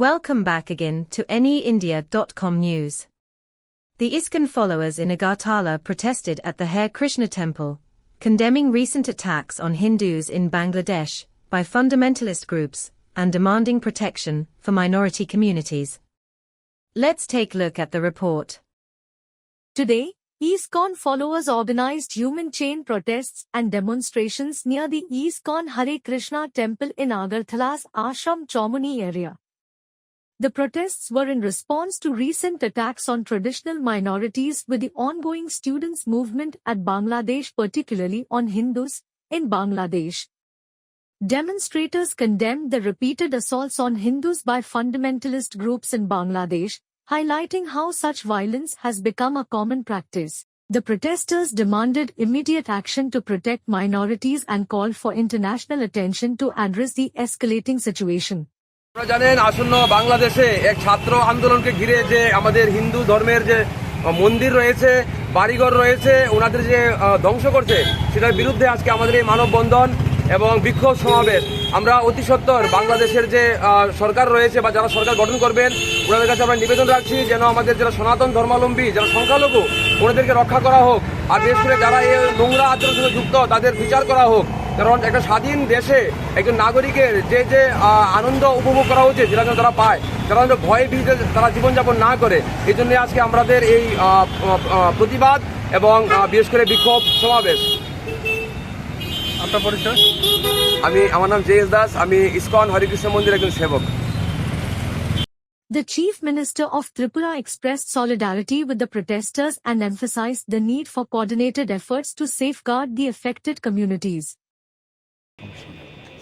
Welcome back again to NEIndia.com news. The ISKCON followers in Agartala protested at the Hare Krishna temple, condemning recent attacks on Hindus in Bangladesh by fundamentalist groups and demanding protection for minority communities. Let's take a look at the report. Today, ISKCON followers organized human chain protests and demonstrations near the ISKCON Hare Krishna temple in Agartala's Ashram Chaumuni area. The protests were in response to recent attacks on traditional minorities with the ongoing students' movement at Bangladesh, particularly on Hindus in Bangladesh. Demonstrators condemned the repeated assaults on Hindus by fundamentalist groups in Bangladesh, highlighting how such violence has become a common practice. The protesters demanded immediate action to protect minorities and called for international attention to address the escalating situation. আপনারা জানেন আসন্ন বাংলাদেশে এক ছাত্র আন্দোলনকে ঘিরে যে আমাদের হিন্দু ধর্মের যে মন্দির রয়েছে, বাড়িঘর রয়েছে, ওনাদের যে ধ্বংস করছে সেটার বিরুদ্ধে আজকে আমাদের এই মানববন্ধন এবং বিক্ষোভ সমাবেশ। আমরা অতি সত্বর বাংলাদেশের যে সরকার রয়েছে বা যারা সরকার গঠন করবেন ওনাদের কাছে আমরা নিবেদন রাখছি যেন আমাদের যারা সনাতন ধর্মাবলম্বী যারা সংখ্যালঘু ওনাদেরকে রক্ষা করা হোক, আর বিশেষ করে যারা এই নোংরা আচরণের সঙ্গে যুক্ত তাদের বিচার করা হোক। কারণ একটা স্বাধীন দেশে একজন নাগরিকের যে আনন্দ উপভোগ করা উচিত যেটা যেন তারা পায়, তারা যেন ভয়ে ভীতিতে তারা জীবনযাপন না করে, এই জন্য আজকে আমাদের এই প্রতিবাদ এবং বিশেষ করে বিক্ষোভ সমাবেশ। আপনার পরিচয়? আমার নাম জেএস দাস, আমি ইসকন হরে কৃষ্ণ মন্দির একজন সেবক। The Chief Minister of Tripura expressed solidarity with the protesters and emphasized the need for coordinated efforts to safeguard the affected communities.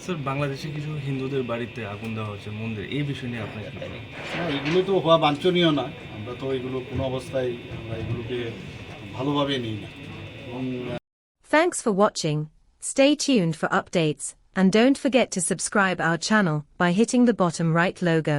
Sir, বাংলাদেশে কিছু হিন্দুদের বাড়িতে আগুন দেওয়া হচ্ছে মন্দির, এই বিষয় নিয়ে আপনার কি বলেন? না, এগুলো তো হওয়া বাঞ্ছনীয় না। আমরা তো এগুলো কোনো অবস্থায় আমরা এগুলোকে ভালোভাবে নিই না। Thanks for watching. Stay tuned for updates and don't forget to subscribe our channel by hitting the bottom right logo.